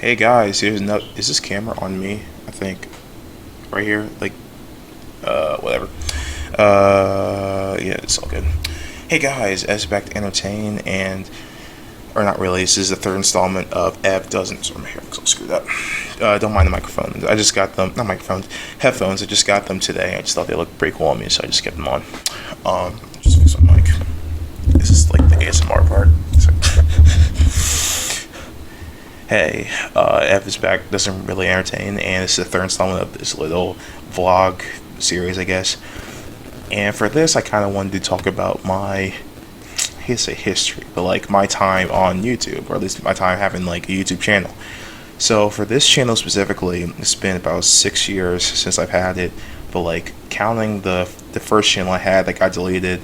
Hey guys, here's no. Is this camera on me? I think right here, like whatever. Yeah, it's all good. Hey guys, S back to entertain and or not really. This is the third installment of Ev doesn't. So my hair looks all screwed up. Don't mind the microphones. I just got them. Not microphones, headphones. I just got them today. I just thought they looked pretty cool on me, so I just kept them on. Just fix my mic. This is like the ASMR part. Hey, F is back, doesn't really entertain, and this is the third installment of this little vlog series, I guess. And for this, I kind of wanted to talk about my, I hate to say history, but like my time on YouTube, or at least my time having like a YouTube channel. So for this channel specifically, it's been about 6 years since I've had it, but like counting the first channel I had that got deleted,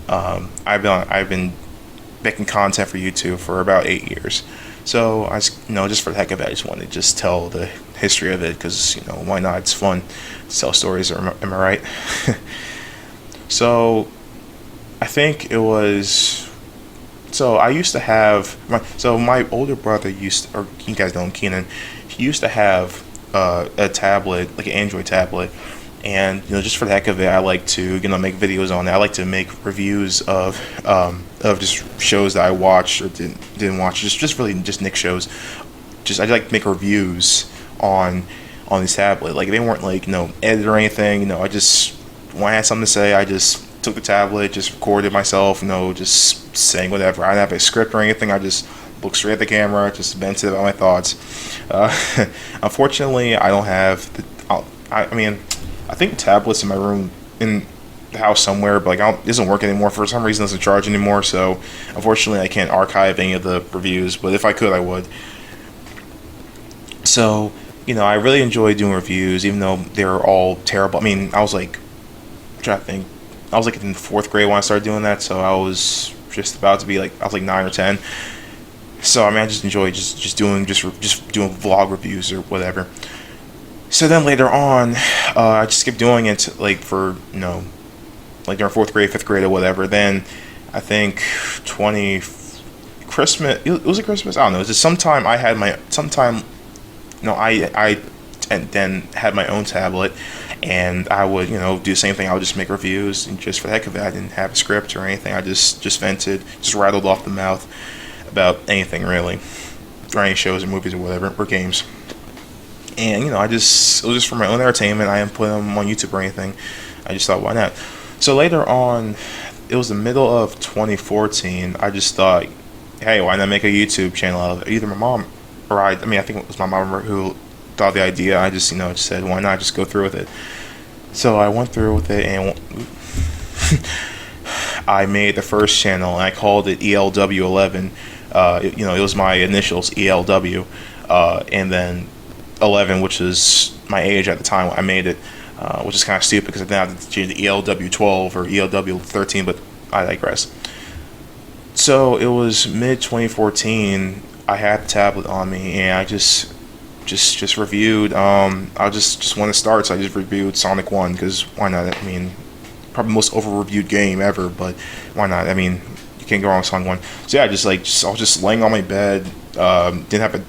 I've been making content for YouTube for about 8 years. So I, just for the heck of it, I just wanted to just tell the history of it because why not? It's fun to tell stories. Am I right? So I think it was. So I used to have my older brother or you guys know him, Keenan. He used to have a tablet, like an Android tablet. And just for the heck of it, I like to make videos on it. I like to make reviews of just shows that I watched or didn't watch. Just really just Nick shows. I like to make reviews on this tablet. Like they weren't like edited or anything. I just when I had something to say, I just took the tablet, just recorded myself. Just saying whatever. I didn't have a script or anything. I just looked straight at the camera, just vented about my thoughts. Unfortunately, I don't have the. I think the tablet's in my room in the house somewhere, but it doesn't work anymore. For some reason, it doesn't charge anymore. So, unfortunately, I can't archive any of the reviews. But if I could, I would. So, I really enjoy doing reviews, even though they're all terrible. I was like, I'm trying to think. I was like in fourth grade when I started doing that, so I was just about to be I was like 9 or 10. So, I just enjoy just doing vlog reviews or whatever. So then later on, I just kept doing it for like during fourth grade, fifth grade, or whatever. Then I think Christmas. Was it Christmas? I don't know. It was just sometime I had my I and then had my own tablet, and I would do the same thing. I would just make reviews, and just for the heck of it, I didn't have a script or anything. I just vented, just rattled off the mouth about anything really, or any shows or movies or whatever, or games. And it was just for my own entertainment. I didn't put them on YouTube or anything. I just thought, why not? So later on, it was the middle of 2014. I just thought, hey, why not make a YouTube channel out of it? Either my mom or I think it was my mom who thought of the idea. I just just said, why not just go through with it? So I went through with it, and I made the first channel, and I called it ELW11. It was my initials, ELW, and then 11, which is my age at the time when I made it, which is kind of stupid because I then have to change the ELW12 or ELW13, but I digress. So it was mid 2014. I had the tablet on me, and I just reviewed. I just want to start, so I just reviewed Sonic 1 because why not? Probably the most over-reviewed game ever, but why not? You can't go wrong with Sonic 1. So yeah, I was just laying on my bed. Didn't have a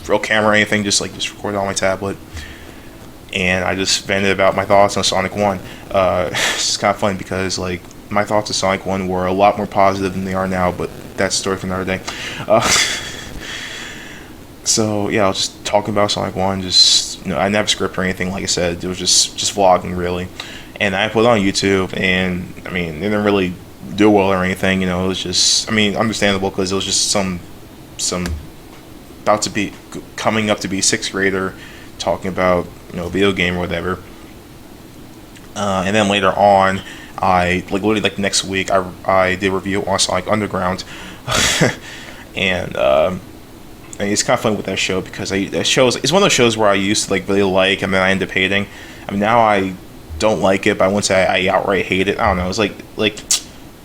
real camera or anything, just recorded on my tablet, and I just vented about my thoughts on Sonic 1. It's kind of fun because my thoughts on Sonic 1 were a lot more positive than they are now, but that's a story for another day. So yeah, I was just talking about Sonic 1, I didn't have a script or anything, like I said. It was just vlogging really, and I put it on YouTube, and it didn't really do well or anything. It was just understandable because it was just some about to be coming up to be sixth grader talking about video game or whatever, and then later on I literally next week I did a review on Sonic Underground. And it's kind of fun with that show because it's one of those shows where I used to really like, and then I ended up hating. Now I don't like it, but I wouldn't say I outright hate it. I don't know, it's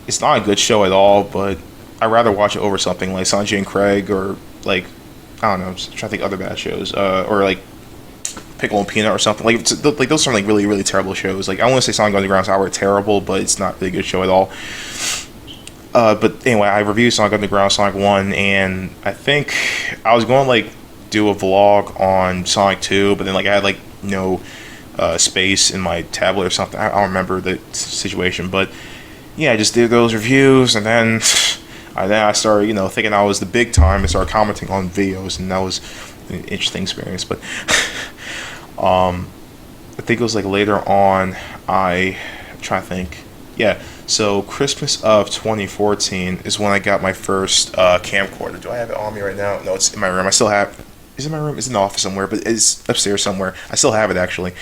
it's not a good show at all, but I'd rather watch it over something like Sanjay and Craig, or I don't know, I'm just trying to think of other bad shows, or Pickle and Peanut or something. Those are really, really terrible shows. I want to say Sonic Underground's outright terrible, but it's not really a good show at all. But anyway, I reviewed Sonic Underground, Sonic 1, and I think I was going do a vlog on Sonic 2, but then like I had like no space in my tablet or something. I don't remember the situation, but yeah, I just did those reviews, and then I started, thinking I was the big time and started commenting on videos, and that was an interesting experience. But I think it was like later on, I'm trying to think. Yeah, so Christmas of 2014 is when I got my first camcorder. Do I have it on me right now? No, it's in my room. I still have. Is it in my room? It's in the office somewhere, but it's upstairs somewhere. I still have it actually.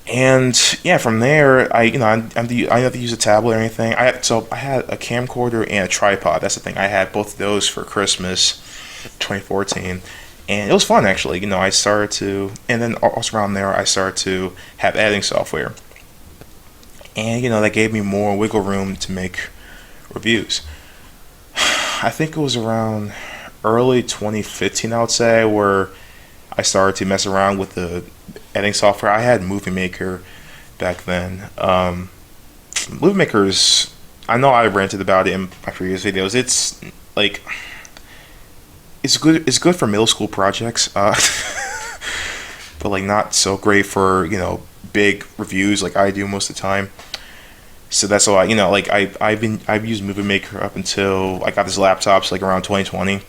And yeah, from there, I didn't have to use a tablet or anything. I had a camcorder and a tripod. That's the thing. I had both of those for Christmas, 2014, and it was fun actually. I started to, and then also around there, I started to have editing software, and that gave me more wiggle room to make reviews. I think it was around early 2015, I would say, where I started to mess around with the editing software. I had Movie Maker back then. Movie Maker's, I know I ranted about it in my previous videos. It's like, it's good. It's good for middle school projects, but like not so great for big reviews like I do most of the time. So that's why I've used Movie Maker up until I got this laptop, so like around 2020.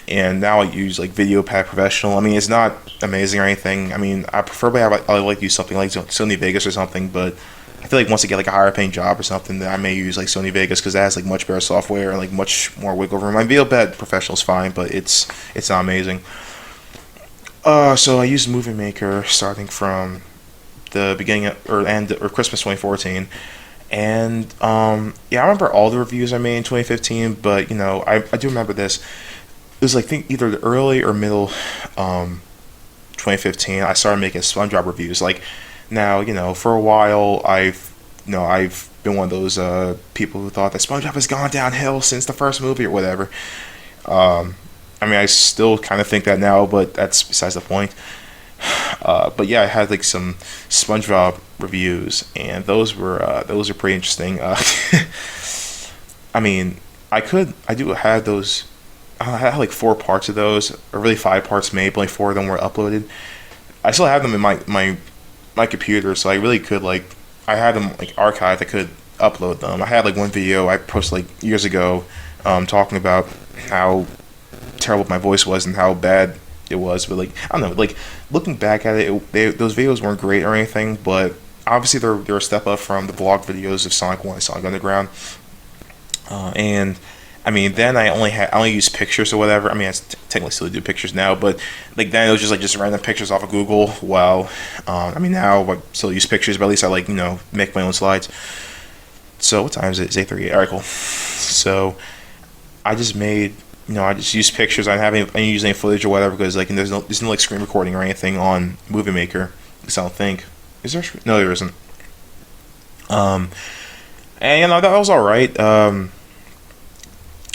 And now I use like VideoPad Professional. I mean, it's not amazing or anything. I mean, I like to use something like Sony Vegas or something, but I feel like once I get like a higher paying job or something, then I may use like Sony Vegas because that has like much better software and like much more wiggle room. My VideoPad Professional is fine, but it's not amazing. So I used Movie Maker starting from the beginning or Christmas 2014. And yeah, I remember all the reviews I made in 2015, but I do remember this. It was like, I think either the early or middle 2015, I started making SpongeBob reviews. Like now, for a while, I've been one of those people who thought that SpongeBob has gone downhill since the first movie or whatever. I mean, I still kind of think that now, but that's besides the point. But yeah, I had like some SpongeBob reviews, and those were pretty interesting. I mean, I had those. I had like 4 parts of those, or really 5 parts made, but only 4 of them were uploaded. I still have them in my computer, so I really could I had them like archived. I could upload them. I had like one video I posted like years ago, talking about how terrible my voice was and how bad it was. But like I don't know, like looking back at it, those videos weren't great or anything, but obviously they're a step up from the vlog videos of Sonic 1 and Sonic Underground, and I mean, then I only use pictures or whatever. I mean, I technically still do pictures now, but like then it was just random pictures off of Google. Well, I mean now I still use pictures, but at least I make my own slides. So what time is it? It's 8:38. All right, cool. So I just made I just use pictures. I didn't use any footage or whatever because like there's no like screen recording or anything on Movie Maker. Because I don't think is there. No, there isn't. And that was all right.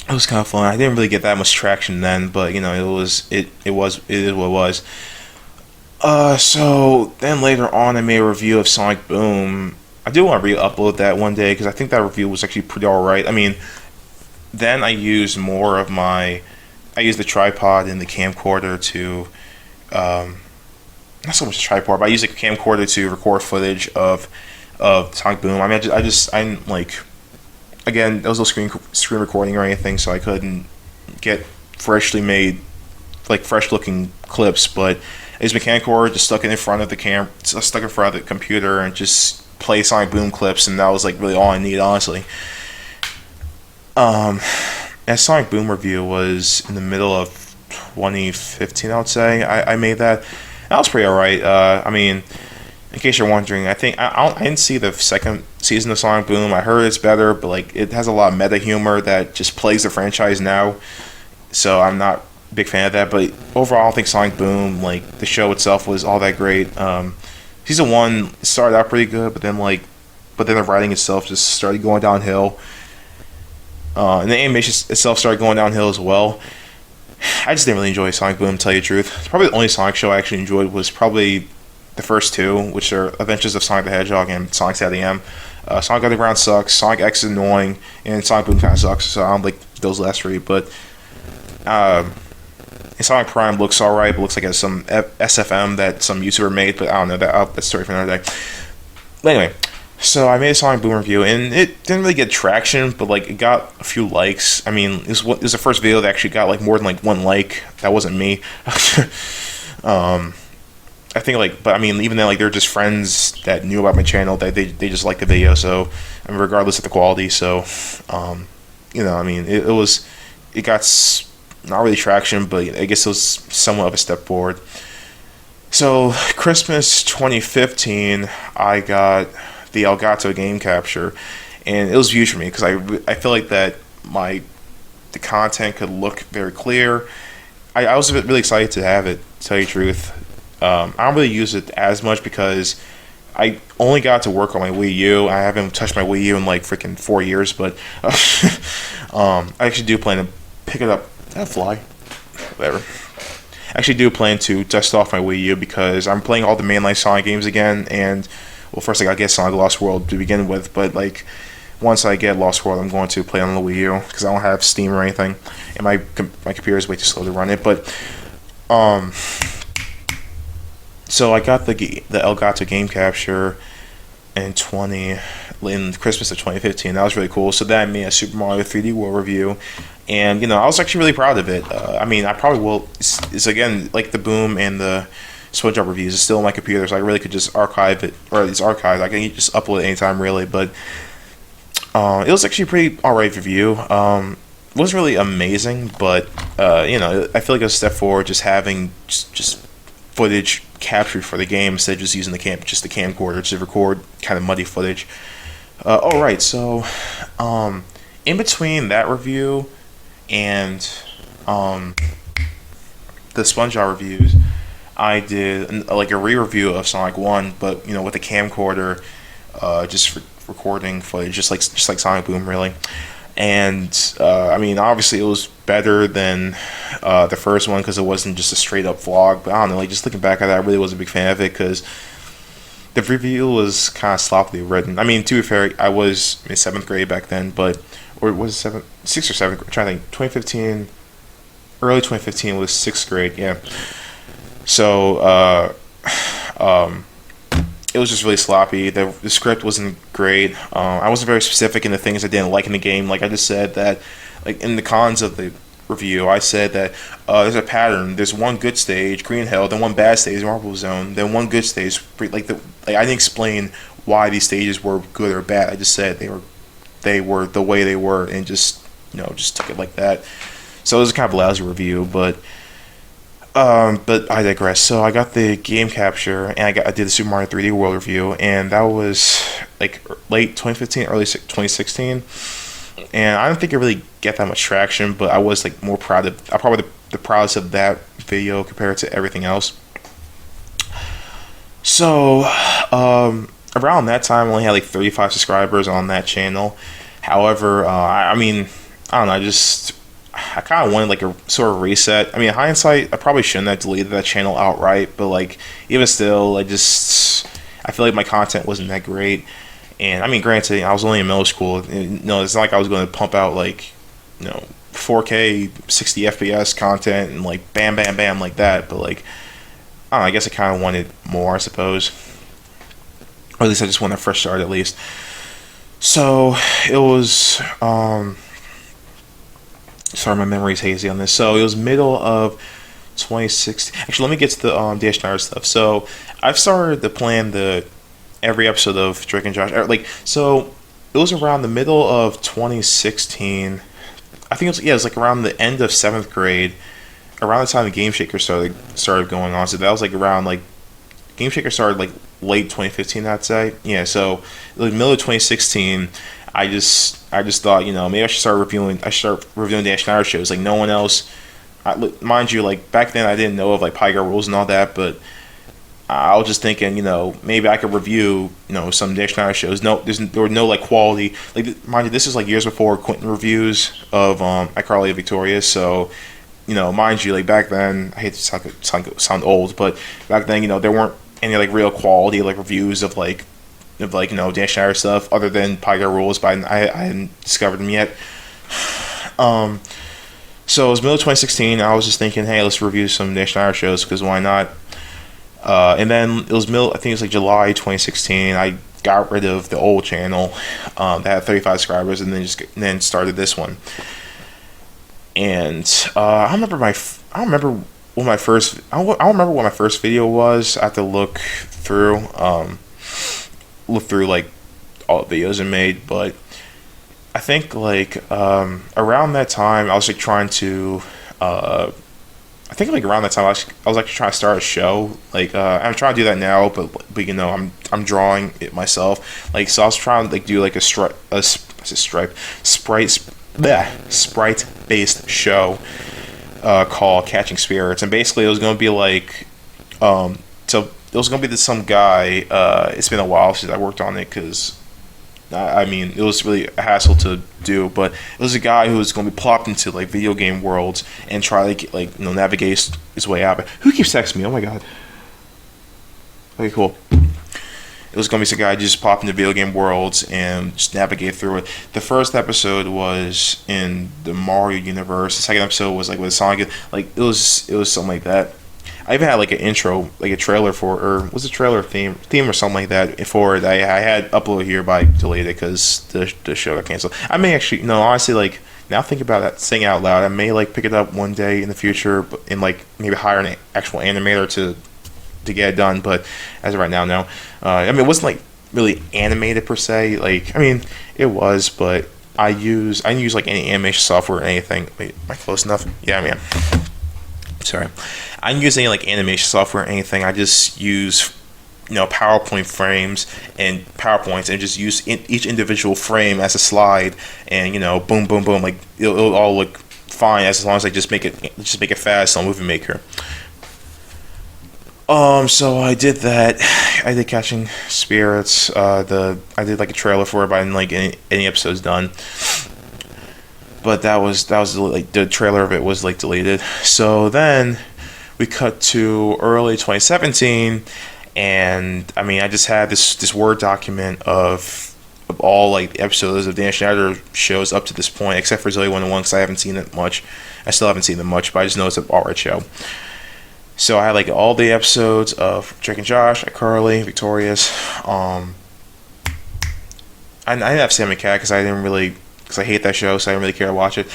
It was kind of fun. I didn't really get that much traction then, but it is what it was. So then later on, I made a review of Sonic Boom. I do want to re-upload that one day because I think that review was actually pretty alright. I mean, then I used the tripod and the camcorder to, not so much the tripod, but I used the camcorder to record footage of Sonic Boom. I mean, I'm like. Again, there was no screen recording or anything, so I couldn't get freshly made, like fresh looking clips. But I used my camcorder, just stuck it in front of the computer, and just play Sonic Boom clips, and that was like really all I need, honestly. And Sonic Boom review was in the middle of 2015, I would say. I made that. That was pretty alright. I mean, in case you're wondering, I think I didn't see the second season of Sonic Boom. I heard it's better, but like it has a lot of meta humor that just plagues the franchise now. So I'm not a big fan of that. But overall, I don't think Sonic Boom, like the show itself, was all that great. Season 1 started out pretty good, but then the writing itself just started going downhill. And the animation itself started going downhill as well. I just didn't really enjoy Sonic Boom, to tell you the truth. It's probably the only Sonic show I actually enjoyed was probably the first 2, which are Adventures of Sonic the Hedgehog and Sonic SatAM. Sonic Underground sucks, Sonic X is annoying, and Sonic Boom kind of sucks, so I don't like those last 3, but yeah, And Sonic Prime looks alright, but looks like it's some SFM that some YouTuber made, but I don't know, that's a story for another day. But anyway, so I made a Sonic Boom review, and it didn't really get traction, but like it got a few likes. I mean, it was the first video that actually got like more than like one like. That wasn't me. I think like, but I mean, even then, like they're just friends that knew about my channel. That they just liked the video. So, I mean, regardless of the quality. So, I mean, it got not really traction, but I guess it was somewhat of a step forward. So, Christmas 2015, I got the Elgato game capture, and it was huge for me because I feel like that the content could look very clear. I was really excited to have it, to tell you the truth. I don't really use it as much because I only got to work on my Wii U. I haven't touched my Wii U in like freaking 4 years, but I actually do plan to pick it up. Did that fly? Whatever. I actually do plan to dust off my Wii U because I'm playing all the mainline Sonic games again, and well, first I gotta get Sonic Lost World to begin with, but like once I get Lost World, I'm going to play on the Wii U because I don't have Steam or anything, and my computer is way too slow to run it. But so I got the Elgato game capture in Christmas of 2015. That was really cool. So that made a Super Mario 3D World review, and I was actually really proud of it. I mean, I probably will. It's again like the Boom and the SpongeBob reviews. It's still on my computer, so I really could just archive it, or it's archived. I can just upload it anytime, really. But it was actually a pretty alright review. It wasn't really amazing, but I feel like it was a step forward just having just footage captured for the game instead of just using the camcorder to record kind of muddy footage. Alright, so in between that review and the SpongeBob reviews, I did like a re-review of Sonic 1, but with a camcorder, just recording footage, just like Sonic Boom, really. And I mean, obviously, it was better than the first one because it wasn't just a straight up vlog. But I don't know, like just looking back at that, I really wasn't a big fan of it because the review was kind of sloppily written. I mean, to be fair, I was in 7th grade back then, or was it 6th or 7th grade? I'm trying to think. 2015, early 2015 was 6th grade, yeah. So, it was just really sloppy. The script wasn't great. I wasn't very specific in the things I didn't like in the game. Like I just said that, like in the cons of the review, I said that there's a pattern. There's one good stage, Green Hill, then one bad stage, Marble Zone, then one good stage. I didn't explain why these stages were good or bad. I just said they were the way they were, and just took it like that. So it was kind of a lousy review, but I digress. So I got the game capture, and I did the Super Mario 3D World review, and that was like late 2015, early 2016. And I don't think it really get that much traction, but I was like more proud of. I'm probably the proudest of that video compared to everything else. So around that time, I only had like 35 subscribers on that channel. However, I mean, I don't know. I kind of wanted like a sort of reset. I mean, in hindsight, I probably shouldn't have deleted that channel outright, but like even still, I feel like my content wasn't that great. And I mean, granted, I was only in middle school. It's not like I was going to pump out like 4K 60 FPS content and like bam bam bam like that. But like I don't know, I guess I kind of wanted more, I suppose, or at least I just wanted a fresh start at least. So it was sorry, my memory's hazy on this. So it was middle of 2016. Actually, let me get to the Dan Schneider stuff. So I've started to plan every episode of Drake and Josh. So it was around the middle of 2016. I think it was like around the end of 7th grade, around the time the Game Shaker started going on. So that was like around like Game Shaker started like late 2015, I'd say. Yeah. So like middle of 2016. I just thought, maybe I should start reviewing Dan Schneider shows. Like no one else, mind you, like back then I didn't know of like Pygar Rules and all that, but I was just thinking, maybe I could review, some Dan Schneider shows. There were no like quality. Like mind you, this is like years before Quentin reviews of iCarly and Victoria. So, mind you, like back then, I hate to sound old, but back then, there weren't any like real quality like reviews of Dan Schneider stuff other than Pygar Rules, but I hadn't discovered them yet. So it was middle of 2016. I was just thinking, hey, let's review some Dan Schneider shows because why not? And then it was I think it was like July 2016. I got rid of the old channel that had 35 subscribers, and then started this one. And I don't remember what my first video was. I have to look through like all the videos I made, but I think like around that time I was like trying to I think like around that time I was like trying to start a show. Like I'm trying to do that now, but you know I'm drawing it myself. Like so I was trying to like do like a sprite based show called Catching Spirits, and basically it was gonna be like so it was gonna be some guy. It's been a while since I worked on it because I mean, it was really a hassle to do, but it was a guy who was going to be plopped into like video game worlds and try to like navigate his way out. But who keeps texting me? Oh my god. Okay, cool. It was going to be some guy just pop into video game worlds and just navigate through it. The first episode was in the Mario universe. The second episode was like with Sonic. Like it was something like that. I even had like an intro, like a trailer or was a trailer theme or something like that for it. I had uploaded here, but I deleted it because the show got canceled. I may actually, no, honestly, like now think about that, saying out loud, I may like pick it up one day in the future and like maybe hire an actual animator to get it done. But as of right now, no. I mean, it wasn't like really animated per se. Like, I mean, it was, but I use like any animation software or anything. Wait, am I close enough? Yeah, I mean. Sorry, I don't use any like animation software or anything. I just use PowerPoint frames and PowerPoints and just use each individual frame as a slide, and boom boom boom, like it'll all look fine as long as I just make it fast on Movie Maker. So I did that. I did Catching Spirits. I did like a trailer for it, but I didn't like any episodes done. But that was like the trailer of it was like deleted. So then we cut to early 2017, and I mean I just had this Word document of all like episodes of Dan Schneider shows up to this point, except for Zoe 101 because I haven't seen it much. I still haven't seen them much, but I just know it's an alright show. So I had like all the episodes of Drake and Josh, iCarly, Victorious. I didn't have Sam and Cat because I hate that show, so I didn't really care to watch it.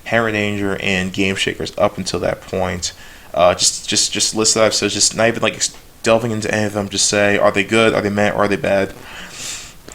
Hammer Danger and Game Shakers up until that point. Just list the episodes, just not even like delving into any of them. Just say, are they good? Are they meh? Or are they bad?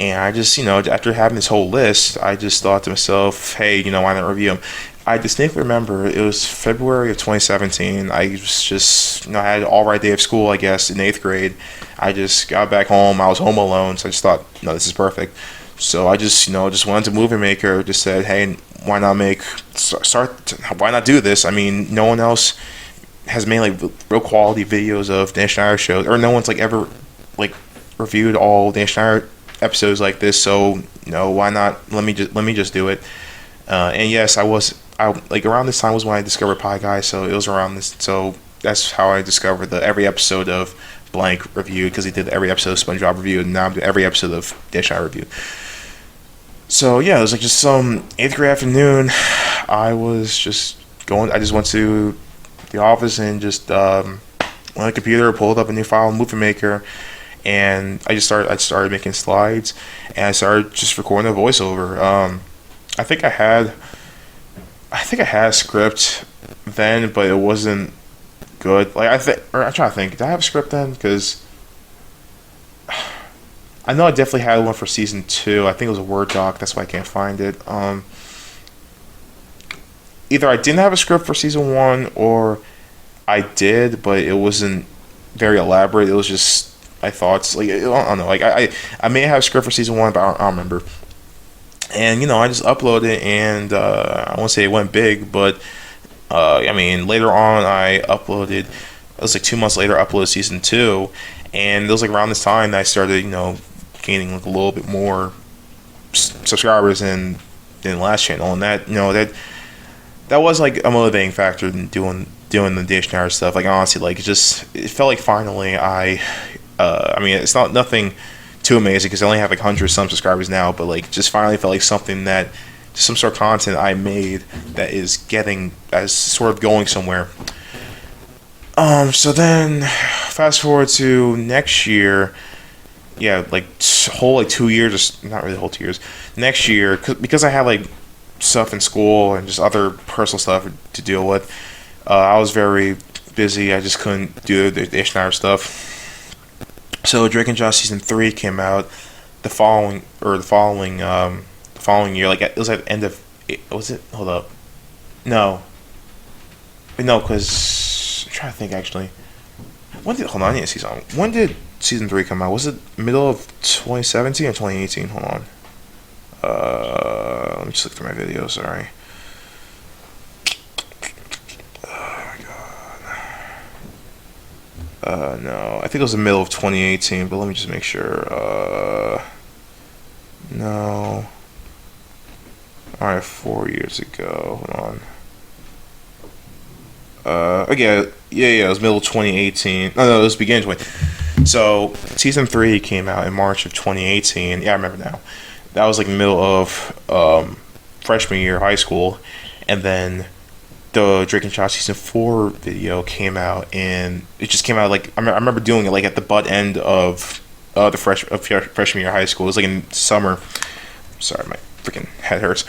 And I just, after having this whole list, I just thought to myself, hey, why not review them? I distinctly remember it was February of 2017. I was just, I had an all-right day of school, I guess, in 8th grade. I just got back home. I was home alone, so I just thought, no, this is perfect. So I just, just went to Movie Maker, just said, hey, why not why not do this? I mean, no one else has made like real quality videos of Dan Schneider shows, or no one's like ever like reviewed all Dan Schneider episodes like this. So why not? Let me just do it. And yes, I like around this time was when I discovered Pie Guy. So it was around this. So that's how I discovered every episode of Blank review, because he did every episode of SpongeBob review, and now I'm doing every episode of Dan Schneider review. So yeah, it was like just some 8th grade afternoon. I just went to the office and just on the computer pulled up a new file in Movie Maker, and I started making slides, and I started just recording a voiceover. I think I had a script then, but it wasn't good. Like I'm trying to think. Did I have a script then? Because I know I definitely had one for season 2. I think it was a Word doc. That's why I can't find it. Either I didn't have a script for season 1, or I did, but it wasn't very elaborate. It was just my thoughts. Like I don't know. Like I may have a script for season 1, but I don't remember. And I just uploaded it, and I won't say it went big, but I mean later on I uploaded. It was like 2 months later. I uploaded season 2, and it was like around this time that I started gaining like a little bit more subscribers than the last channel, and that that was like a motivating factor in doing the Dan Schneider stuff. Like honestly, like it felt like finally I mean it's nothing too amazing because I only have like 100 some subscribers now, but like just finally felt like something that some sort of content I made that is sort of going somewhere. So then, fast forward to next year. Yeah, like whole 2 years, not really whole 2 years. Next year, because I had like stuff in school and just other personal stuff to deal with. I was very busy. I just couldn't do the Schneider stuff. So Drake and Josh season 3 came out the following year. Like it was at the end of. Was it? Hold up. No, because I'm trying to think actually. Hold on, I need to see something. When did season 3 come out? Was it middle of 2017 or 2018? Hold on. Let me just look through my videos. Sorry. Oh my god. No, I think it was the middle of 2018. But let me just make sure. No. All right, 4 years ago. Hold on. Yeah, it was middle of 2018. No, it was beginning of 20. So season 3 came out in March of 2018. Yeah, I remember now. That was like the middle of freshman year of high school, and then the Drake and Josh season 4 video came out, and it just came out like I remember doing it like at the butt end of the freshman year of high school. It was like in summer. Sorry, my freaking head hurts.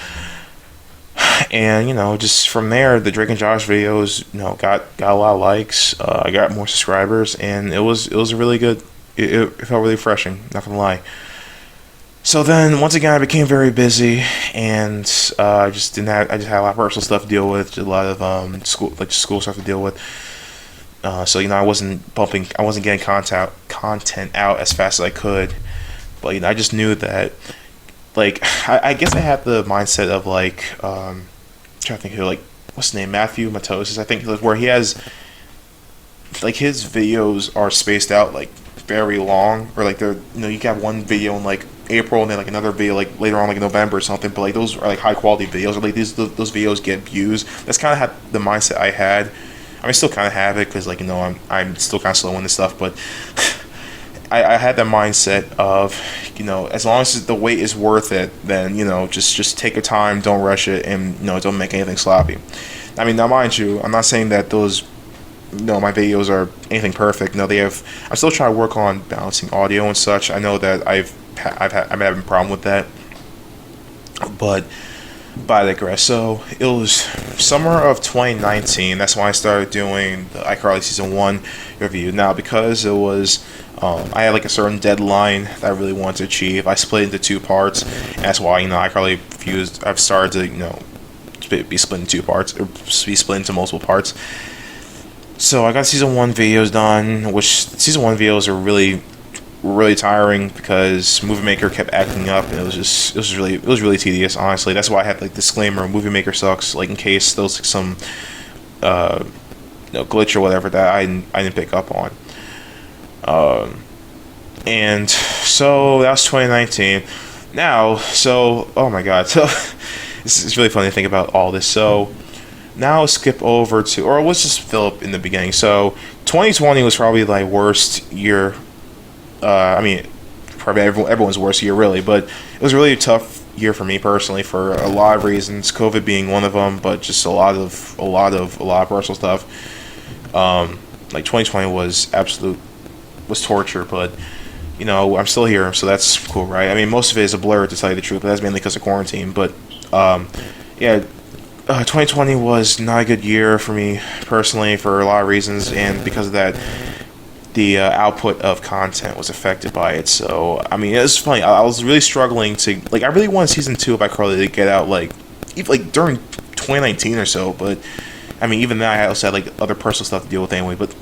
And just from there, the Drake and Josh videos, got a lot of likes. I got more subscribers, and it was a really good. It felt really refreshing. Not gonna lie. So then, once again, I became very busy, and I just had a lot of personal stuff to deal with, just a lot of school stuff to deal with. So I wasn't getting content out as fast as I could, but I just knew that. Like, I guess I had the mindset of like, I'm trying to think who, like, what's his name, Matthew Matosis, I think, where he has, like, his videos are spaced out like very long, or like they're, you got one video in like April and then like another video like later on like in November or something, but like those are like high quality videos, or like those videos get views. That's kind of the mindset I had. I mean, I still kind of have it because like I'm still kind of slow in this stuff, but. I had that mindset of, as long as the wait is worth it, then, just take your time, don't rush it, and, don't make anything sloppy. I mean, now mind you, I'm not saying that those, my videos are anything perfect. No, I'm still trying to work on balancing audio and such. I know that I'm having a problem with that, but I digress. So it was summer of 2019. That's when I started doing the iCarly season 1 review. Now, because it was, I had like a certain deadline that I really wanted to achieve, I split into 2 parts. And that's why iCarly reviews, I've started to be split into 2 parts, or be split into multiple parts. So I got season 1 videos done, which season 1 videos are really tiring because Movie Maker kept acting up, and it was really tedious, honestly. That's why I had like disclaimer, Movie Maker sucks, like in case there was like some glitch or whatever that I didn't pick up on. And so that was 2019. Now, oh my god, so it's really funny to think about all this. So now skip over to, or let's just fill up in the beginning. So 2020 was probably my worst year. I mean, probably everyone's worst year, really, but it was a really tough year for me personally for a lot of reasons. COVID being one of them, but just a lot of personal stuff. Like 2020 was torture, but I'm still here, so that's cool, right? I mean, most of it is a blur, to tell you the truth, but that's mainly because of quarantine. But 2020 was not a good year for me personally for a lot of reasons, and because of that, the output of content was affected by it. So I mean, it was funny. I was really struggling to, like, I really wanted season 2 of iCarly to get out even during 2019 or so, but I mean, even then I also had like other personal stuff to deal with anyway. But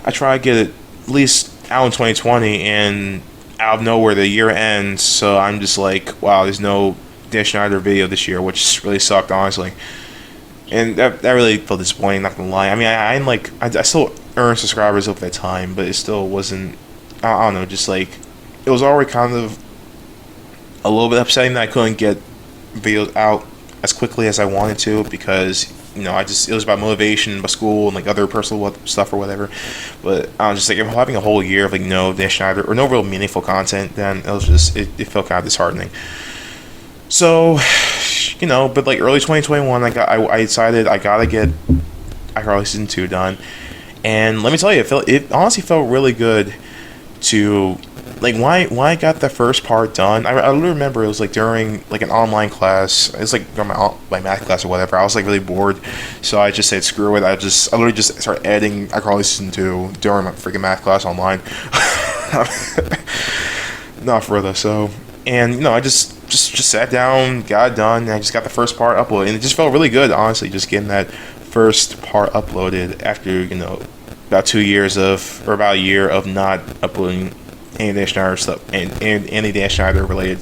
I try to get it at least out in 2020, and out of nowhere the year ends. So I'm just like, wow, there's no Dan Schneider video this year, which really sucked, honestly. And that really felt disappointing, not gonna lie. I mean, I still earned subscribers over that time, but it still wasn't, I don't know, just like, it was already kind of a little bit upsetting that I couldn't get videos out as quickly as I wanted to, because, it was about motivation, about school, and like other personal stuff or whatever. But I was just like, if I'm having a whole year of like no Dan Schneider or no real meaningful content, then it felt kind of disheartening. So but like early 2021, I decided I gotta get iCarly season 2 done, and let me tell you, it honestly felt really good to, like, when I got the first part done. I really remember it was like during like an online class. It's like during my math class or whatever. I was like really bored, so I just said screw it. I literally just started editing iCarly season 2 during my freaking math class online. Not further. So, and I just sat down, got it done, and I just got the first part uploaded, and it just felt really good, honestly, just getting that first part uploaded after about 2 years or about a year of not uploading any Dan Schneider stuff and any Dan Schneider related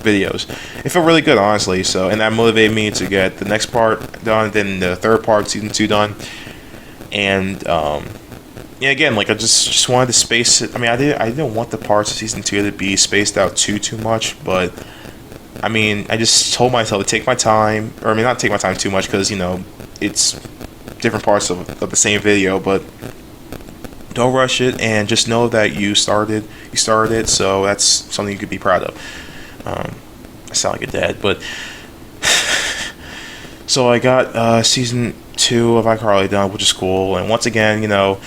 videos. It felt really good, honestly. So, and that motivated me to get the next part done, then the third part, season 2 done, and yeah, again, like I just wanted to space it. I mean, I didn't want the parts of season 2 to be spaced out too much, but I mean, I just told myself to take my time, or I mean, not take my time too much, because it's different parts of the same video, but don't rush it, and just know that you started it, so that's something you could be proud of. I sound like a dad, but so I got season 2 of iCarly done, which is cool, and once again, I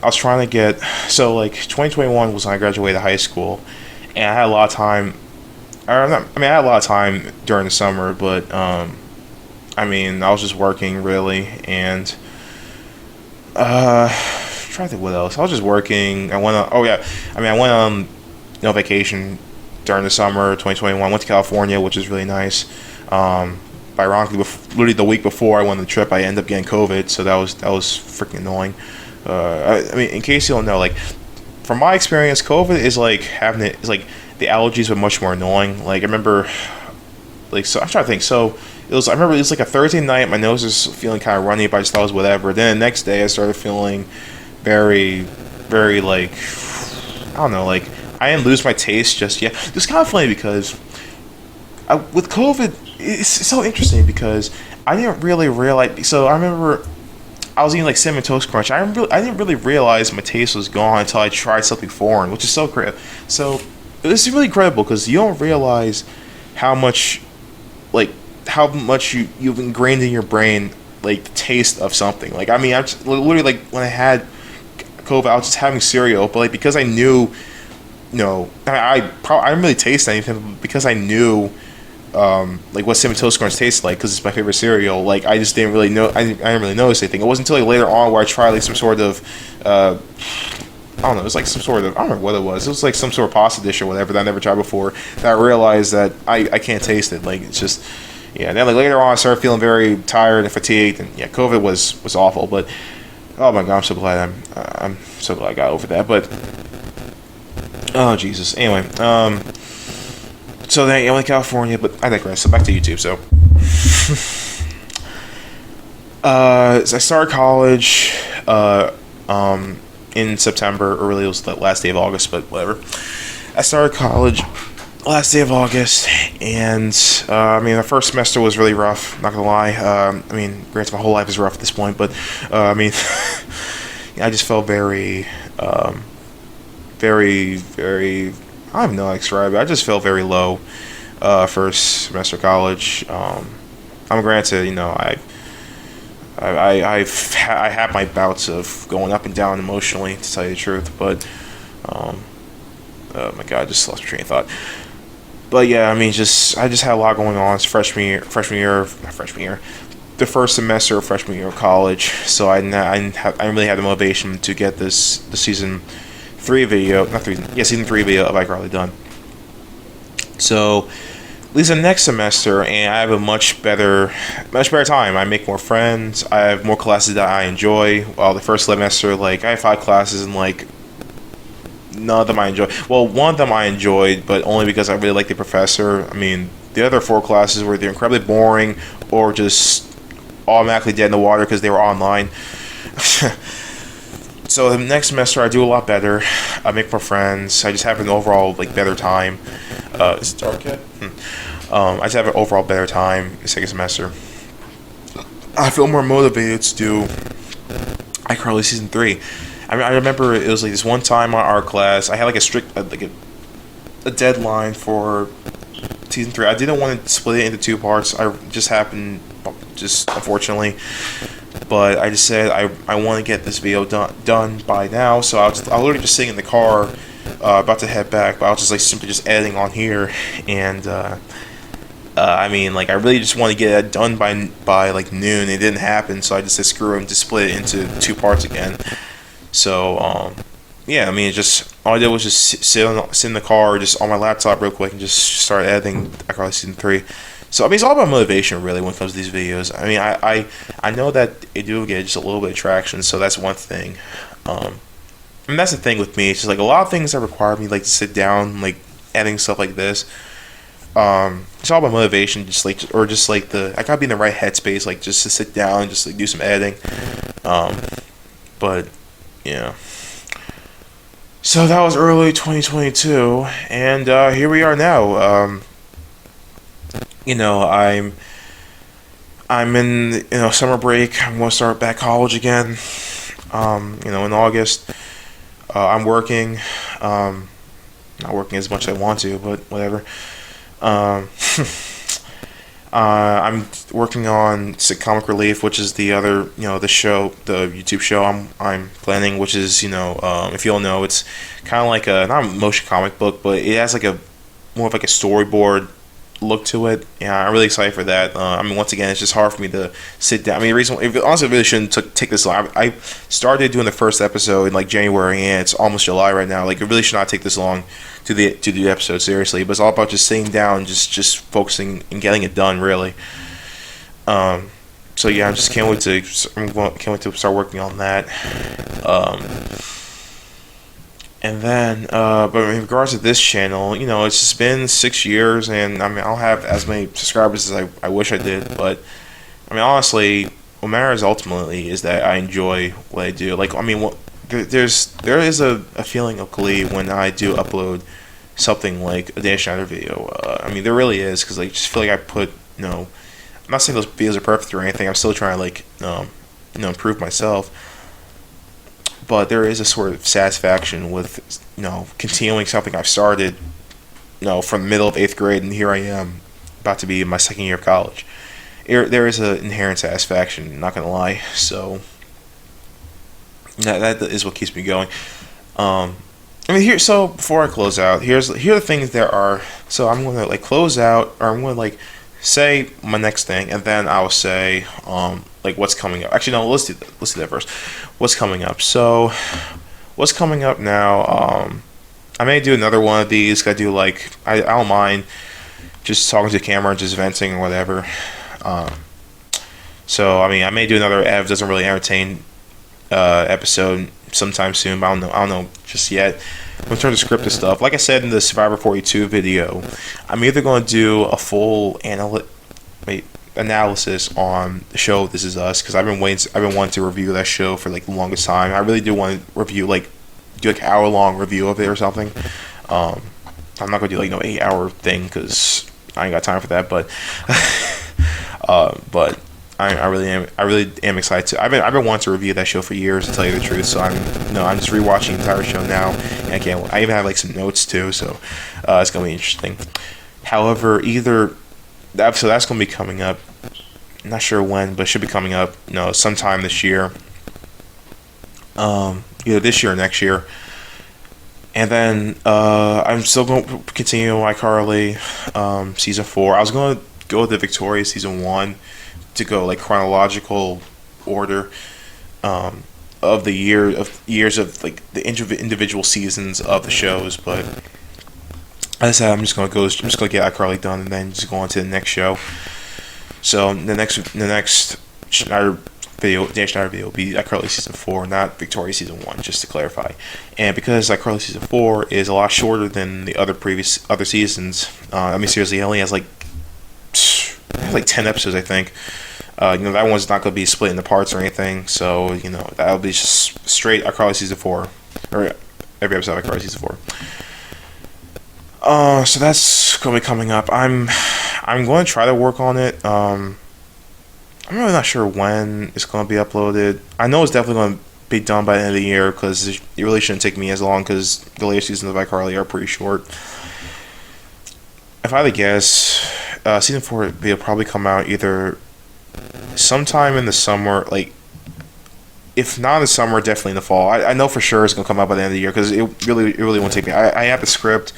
was trying to get, so like 2021 was when I graduated high school, and I had a lot of time. I had a lot of time during the summer, but I was just working really, and trying to think what else. I was just working. I went on vacation during the summer 2021. Went to California, which is really nice. But ironically, literally the week before I went on the trip, I ended up getting COVID, so that was freaking annoying. In case you don't know, like, from my experience, COVID is like the allergies were much more annoying. Like, I remember, like, so I'm trying to think. So I remember it was like a Thursday night. My nose was feeling kind of runny, but I just thought it was whatever. Then the next day, I started feeling very, very, like, I don't know, like, I didn't lose my taste just yet. It's kind of funny because with COVID, it's so interesting because I didn't really realize. So I remember I was eating like Cinnamon Toast Crunch. I didn't really realize my taste was gone until I tried something foreign, which is so great. So it's really incredible because you don't realize how much you've ingrained in your brain, like, the taste of something. Like, I mean, I just, literally, like, when I had COVID, I was just having cereal, but like, because I knew, I didn't really taste anything because I knew, like, what Cinnamon Toast Crunch tastes like, because it's my favorite cereal. Like, I just didn't really know. I didn't really notice anything. It wasn't until like later on where I tried like some sort of, I don't know. It was like some sort of, I don't remember what it was. It was like some sort of pasta dish or whatever that I never tried before. That I realized that I can't taste it. Like, it's just, yeah. And then like later on, I started feeling very tired and fatigued, and yeah, COVID was awful. But oh my god, I'm so glad I'm so glad I got over that. But oh Jesus. Anyway, so then I went to California, but I digress. So back to YouTube. So, so I started college in September, or really it was the last day of August, but whatever. I started college last day of August, and the first semester was really rough, not gonna lie. Granted, my whole life is rough at this point, but I just felt very, very, very, I don't know how to describe it. I just felt very low first semester of college. I'm granted, I had my bouts of going up and down emotionally, to tell you the truth, but oh my god, I just lost my train of thought. But yeah, I just had a lot going on. It's the first semester of freshman year of college, so I really had the motivation to get the season 3 video, season 3 video of iCarly done. So at least the next semester, and I have a much better time. I make more friends. I have more classes that I enjoy. While the first semester, like, I have 5 classes, and like, none of them I enjoy. Well, one of them I enjoyed, but only because I really liked the professor. I mean, the other 4 classes were either incredibly boring or just automatically dead in the water because they were online. So the next semester I do a lot better. I make more friends. I just have an overall, like, better time. Is it dark yet? I just have an overall better time the second semester. I feel more motivated to do iCarly season 3. I remember it was like this one time on our class, I had like a strict a deadline for season 3. I didn't want to split it into 2 parts. I just happened, just unfortunately. But I just said I want to get this video done by now. So I was literally just sitting in the car, about to head back. But I was just like simply just editing on here, and I mean, like, I really just want to get it done by like noon. It didn't happen, so I just said screw it and just split it into 2 parts again. So yeah, I mean, all I did was just sit in the car, just on my laptop real quick, and just start editing iCarly season 3. So I mean, it's all about motivation, really, when it comes to these videos. I mean, I know that it do get just a little bit of traction, so that's one thing. And that's the thing with me. It's just like a lot of things that require me like to sit down, like editing stuff like this. It's all about motivation, just like I gotta be in the right headspace, like just to sit down and just like do some editing. But yeah. So that was early 2022, and here we are now. You know, I'm in summer break. I'm gonna start back college again. You know, in August. I'm working. Not working as much as I want to, but whatever. I'm working on Comic Relief, which is the other, the YouTube show I'm planning, which is, if you all know, it's kind of like not a motion comic book, but it has like more of like a storyboard look to it. Yeah, I'm really excited for that. I mean, once again, it's just hard for me to sit down. I mean, honestly, I really shouldn't take this long. I started doing the first episode in like January, and it's almost July right now. Like, it really should not take this long to do the episode, seriously. But it's all about just sitting down, just focusing and getting it done, really. So yeah, I just can't wait to start working on that. And then, but in regards to this channel, it's just been 6 years, and I mean, I don't have as many subscribers as I wish I did, but I mean, honestly, what matters ultimately is that I enjoy what I do. Like, I mean, there is a feeling of glee when I do upload something like a Dan Schneider video. I mean, there really is, because I just feel like I put, I'm not saying those videos are perfect or anything. I'm still trying to like, improve myself. But there is a sort of satisfaction with, continuing something I've started, from the middle of 8th grade, and here I am, about to be in my 2nd year of college. There is an inherent satisfaction, not gonna lie. So that is what keeps me going. I mean, so before I close out, here are the things there are. So I'm gonna like close out, or I'm gonna like say my next thing, and then I'll say like what's coming up. Actually, no, let's do that first. What's coming up? So what's coming up now? I may do another one of these. I do like I don't mind just talking to the camera and just venting or whatever. So I mean, I may do another Ev doesn't really entertain episode sometime soon, but I don't know just yet. In terms of scripted stuff, like I said in the Survivor 42 video, I'm either going to do a full analysis on the show This Is Us, because I've been wanting to review that show for like the longest time. I really do want to do an hour-long review of it or something. I'm not going to do like no 8-hour thing, because I ain't got time for that. But I really am excited to. I've been wanting to review that show for years, to tell you the truth. So I'm just rewatching the entire show now, and I even have like some notes too. So it's gonna be interesting. However, so that's gonna be coming up. I'm not sure when, but it should be coming up. Sometime this year. Either this year or next year. And then I'm still going to continue iCarly season 4. I was going to go with the Victoria season 1 to go like chronological order of the years of like the individual seasons of the shows, but as I said, I'm just gonna get iCarly done and then just go on to the next show. So the next Schneider video, Dan Schneider video, will be iCarly season 4, not Victoria season 1, just to clarify. And because iCarly season 4 is a lot shorter than the other seasons, I mean seriously, it only has like 10 episodes, I think. That one's not going to be split into parts or anything, so that'll be just straight iCarly season 4, or every episode of iCarly season 4. So that's going to be coming up. I'm going to try to work on it. I'm really not sure when it's going to be uploaded. I know it's definitely going to be done by the end of the year, because it really shouldn't take me as long, because the later seasons of iCarly are pretty short. if I had to guess, season 4 will probably come out either sometime in the summer, like if not in the summer, definitely in the fall. I know for sure it's gonna come out by the end of the year because it really won't take me. I have the script.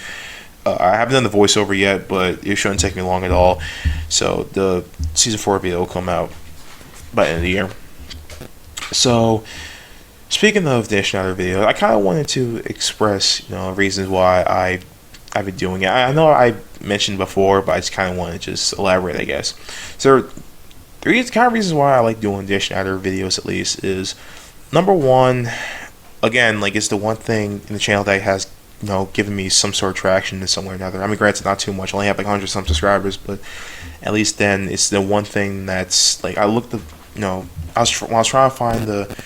I haven't done the voiceover yet, but it shouldn't take me long at all. So the season 4 video will come out by the end of the year. So speaking of the Schneider video, I kind of wanted to express, reasons why I've been doing it. I know I mentioned before, but I just kind of want to just elaborate, I guess. So the kind of reasons why I like doing the Schneider videos, at least, is number one, again, like it's the one thing in the channel that has, given me some sort of traction in some way or another. I mean, granted, not too much. I only have like 100 some subscribers, but at least then it's the one thing that's like I looked at, when I was trying to find the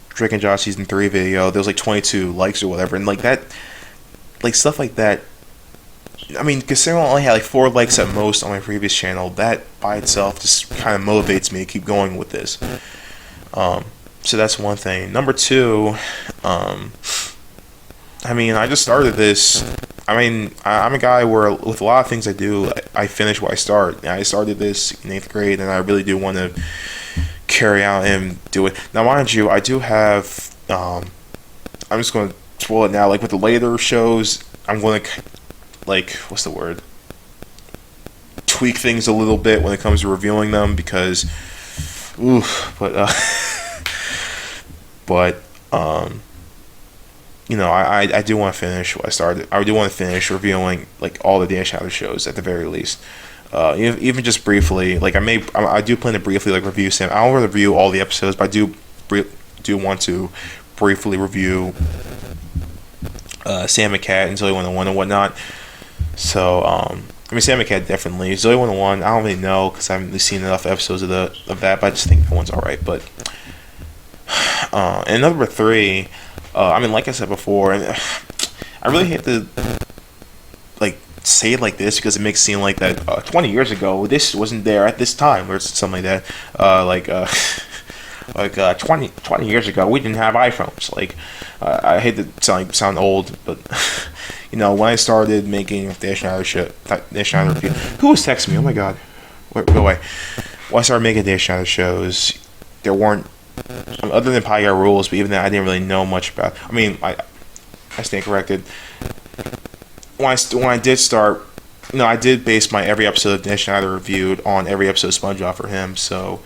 Drake and Josh season 3 video, there was like 22 likes or whatever, and like that, like stuff like that. I mean, considering I only had like 4 likes at most on my previous channel, that by itself just kind of motivates me to keep going with this. So that's one thing. Number two, I mean, I just started this. I mean, I'm a guy where with a lot of things I do, I finish what I start. And I started this in 8th grade, and I really do want to carry out and do it. Now, mind you, I do have. I'm just going to spoil it now. Like with the later shows, I'm going to, like, what's the word? Tweak things a little bit when it comes to reviewing them because, I do want to finish what I started. I do want to finish reviewing like all the Dan Shadow shows at the very least. Even just briefly, like I do plan to briefly like review Sam. I don't want to review all the episodes, but I do want to briefly review Sam and Cat and Zoe 101 and whatnot. So I mean Sam and Cat definitely. Zoe 101 I don't really know because I haven't really seen enough episodes of that, but I just think that one's alright. But and number 3. I mean, like I said before, and I really hate to like say it like this because it makes it seem like that 20 years ago this wasn't there at this time or something like that. 20 years ago we didn't have iPhones. Like I hate to sound old, but when I started making the Schneider review, who was texting me? Oh my god, go away. When I started making the Schneider shows, there weren't. Other than Pie Rules, but even then I didn't really know much about. I mean, I stand corrected. When I did start, I did base my every episode of Dan Schneider reviewed on every episode of SpongeBob for him. So,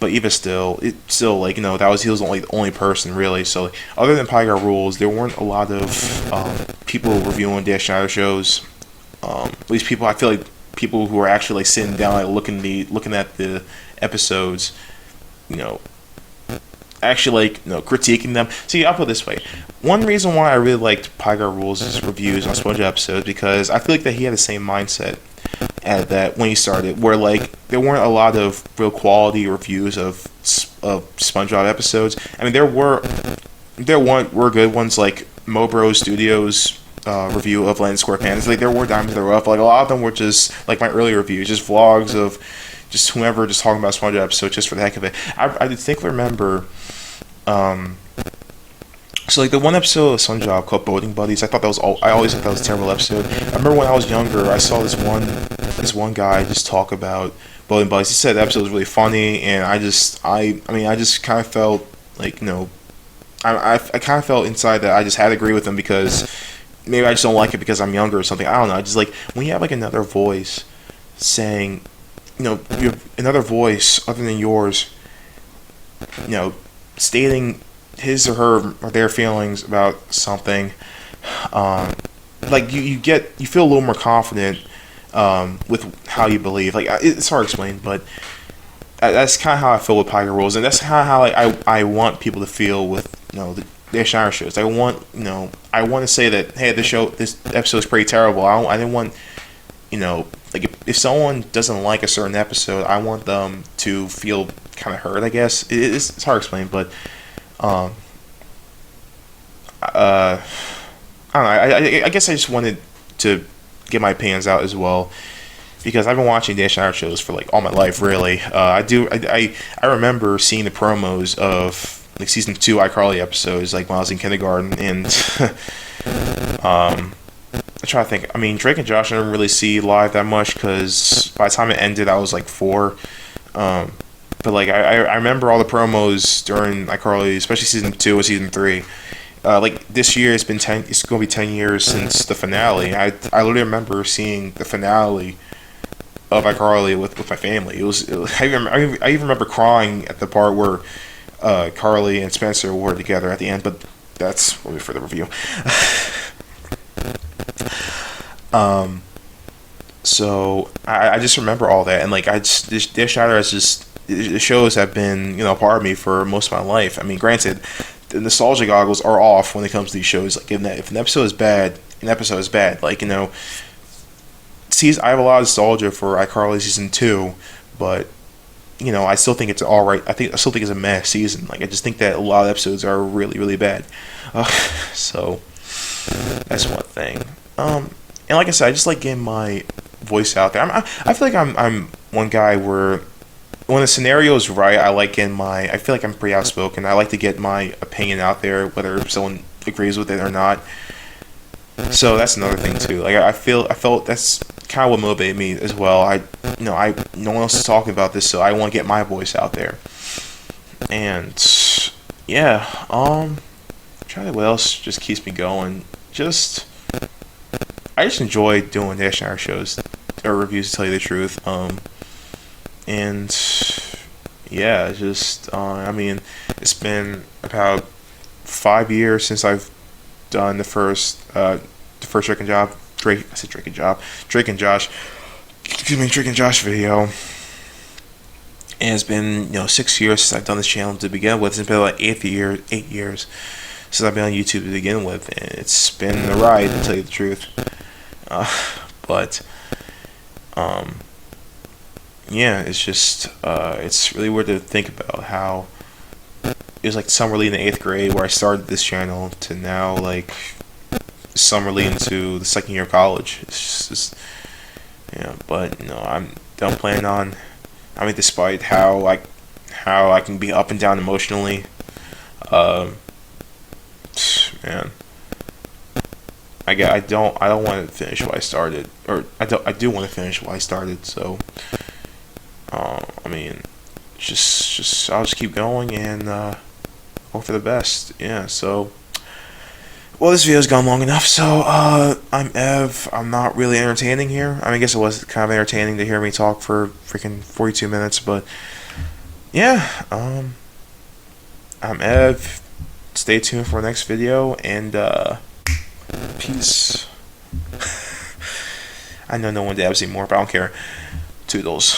but even still, he was the only person really. So, other than Pie Rules, there weren't a lot of people reviewing Dan Schneider shows. At least people, I feel like people who are actually like sitting down, like looking at the episodes, actually critiquing them. See, I'll put it this way. One reason why I really liked Pie Rules' reviews on SpongeBob episodes because I feel like that he had the same mindset at that when he started, where like there weren't a lot of real quality reviews of SpongeBob episodes. I mean, there were good ones like Mobro Studios review of Land Square Pants. Like there were diamonds that were up. Like a lot of them were just like my early reviews, just vlogs of just whomever just talking about SpongeBob episodes just for the heck of it. I distinctly remember. So like the one episode of SpongeBob called Boating Buddies, I always thought that was a terrible episode. I remember when I was younger, I saw this one guy just talk about Boating Buddies. He said the episode was really funny, and I just kind of felt like I kind of felt inside that I just had to agree with him because maybe I just don't like it because I'm younger or something. I don't know. I just like when you have like another voice saying, you have another voice other than yours, stating his or her or their feelings about something, like you feel a little more confident with how you believe. Like it's hard to explain, but that's kind of how I feel with Pie Rules, and that's kind of how like I want people to feel with the Schneider shows. I want I want to say that hey, this episode is pretty terrible. I didn't want like if someone doesn't like a certain episode, I want them to feel kind of hurt. I guess it's hard to explain, but I don't know. I guess I just wanted to get my opinions out as well because I've been watching Dan Schneider shows for like all my life. Really, I remember seeing the promos of like season 2 iCarly episodes like when I was in kindergarten, and I try to think. I mean, Drake and Josh I didn't really see live that much because by the time it ended, I was like 4. Um, but like I remember all the promos during iCarly, especially season 2 and season 3. Like this year, it's been 10. It's going to be 10 years since the finale. I literally remember seeing the finale of iCarly with my family. I even remember crying at the part where Carly and Spencer were together at the end. But that's probably for the review. So I just remember all that, and like Dish Shatter has just the shows have been a part of me for most of my life. I mean, granted, the nostalgia goggles are off when it comes to these shows. Like if an episode is bad, an episode is bad. Like I have a lot of nostalgia for iCarly season 2, but I still think it's all right. I still think it's a meh season. Like I just think that a lot of episodes are really really bad. So that's one thing. And like I said, I just like getting my voice out there. I feel like I'm one guy where when the scenario is right, I feel like I'm pretty outspoken. I like to get my opinion out there, whether someone agrees with it or not. So that's another thing too. Like I felt that's kind of what motivated me as well. No one else is talking about this, so I want to get my voice out there. And yeah, trying to what else just keeps me going. I just enjoy doing Dash Hour shows or reviews, to tell you the truth. And yeah, I mean, it's been about 5 years since I've done the first Drake and Josh. Drake and Josh. Excuse me, Drake and Josh video. And it's been 6 years since I've done this channel to begin with. It's been like 8 years since I've been on YouTube to begin with, and it's been a ride, to tell you the truth. But yeah, it's just it's really weird to think about how it was like summer leading to 8th grade where I started this channel to now like summer leading to the second year of college. It's just but I don't plan on. I mean, despite how I can be up and down emotionally, man. I don't want to finish what I started, or I do want to finish what I started. So, I mean, just I'll just keep going and hope for the best. Yeah. So, well, this video's gone long enough. So, I'm Ev. I'm not really entertaining here. I mean, I guess it was kind of entertaining to hear me talk for freaking 42 minutes, but yeah. I'm Ev. Stay tuned for the next video, and peace. I know no one dabs anymore, but I don't care. Toodles.